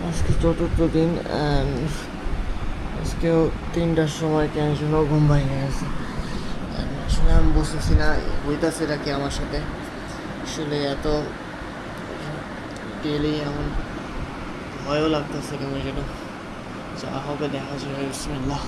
আজকে চতুর্থ দিন অ্যান্ড আজকেও 3টার সময় কেন যেন ঘুম ভেঙে গেছে। আসলে আমি বুঝতেছি না হইতাছে এটা কি আমার সাথে। আসলে এত ডেলি এমন ভয়ও লাগতেছে কেন যেন। যা হবে দেখা যাবে, বিসমিল্লাহ।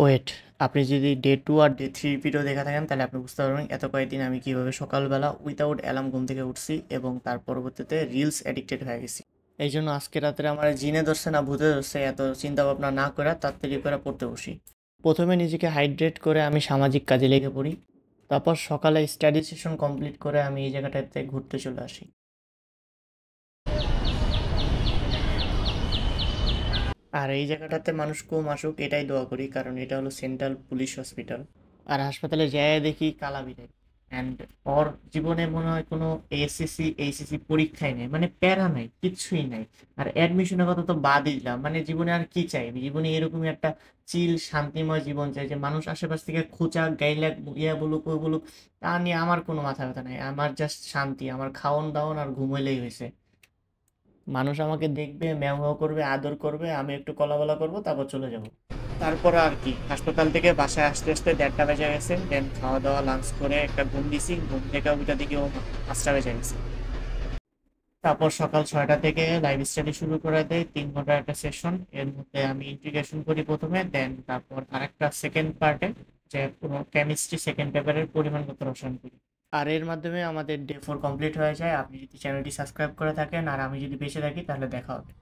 ওয়েট, আপনি যদি ডে 2 আর ডে 3 ভিডিও দেখে থাকেন তাহলে আপনি বুঝতে পারবেন এত কয়েকদিন আমি কীভাবে সকালবেলা উইথাউট অ্যালার্ম ঘুম থেকে উঠছি এবং তার পরবর্তীতে রিলস অ্যাডিক্টেড হয়ে গেছি। এই জন্য আজকে রাত্রে আমার জিনে ধরছে না ভূতে ধরছে এত চিন্তা ভাবনা না করে তাড়াতাড়ি করে পড়তে বসি। প্রথমে নিজেকে হাইড্রেট করে আমি সামাজিক কাজে লেগে পড়ি। তারপর সকালে স্টাডি সেশন কমপ্লিট করে আমি এই জায়গাটাতে ঘুরতে চলে আসি। আর এই জায়গাটাতে মানুষ কম আসুক এটাই দোয়া করি, কারণ এটা হলো সেন্ট্রাল পুলিশ হসপিটাল। আর হাসপাতালে যাই দেখি কালা বিড়াল। অ্যান্ড ওর জীবনে মনে হয় কোনো এসএসসি এইচএসসি পরীক্ষাই নেই, মানে প্যারা নাই, কিচ্ছুই নাই। আর অ্যাডমিশনের কথা তো বাদই দিলাম, মানে জীবনে আর কি চাই, জীবনে এরকমই একটা চিল শান্তিময় জীবন চাই যে মানুষ আশেপাশ থেকে খোঁচা গাইলাক ইয়া বলুক ওই বলুক, তা নিয়ে আমার কোনো মাথা ব্যথা নাই। আমার জাস্ট শান্তি, আমার খাওন দাওন আর ঘুমাইলেই হয়েছে। মানুষ আমাকে দেখবে, ম্যাও ম্যাও করবে, আদর করবে, আমি একটু কলাবলা করবো, তারপর চলে যাব। তারপর আর কি, হাসপাতাল থেকে বাসায় আসতে আসতে 1:30 বেজে গেছে। দেন খাওয়া দাওয়া লাঞ্চ করে একটা ঘুম দিছি, ঘুম থেকে ওইটা দিকেও 5টা বেজে গেছে। তারপর সকাল 6টা থেকে লাইভ স্টাডি শুরু করে দেয়, 3 ঘন্টার একটা সেশন। এর মধ্যে আমি ইন্টিগ্রেশন করি প্রথমে, দেন তারপর আরেকটা সেকেন্ড পার্টে যে পুরো কেমিস্ট্রি সেকেন্ড পেপারের পরিমাণগত রসায়ন করি। আর এর মাধ্যমে আমাদের ডে 4 কমপ্লিট হয়ে যায়। আপনি যদি চ্যানেলটি সাবস্ক্রাইব করে থাকেন আর আমি যদি বেঁচে থাকি তাহলে দেখা হবে।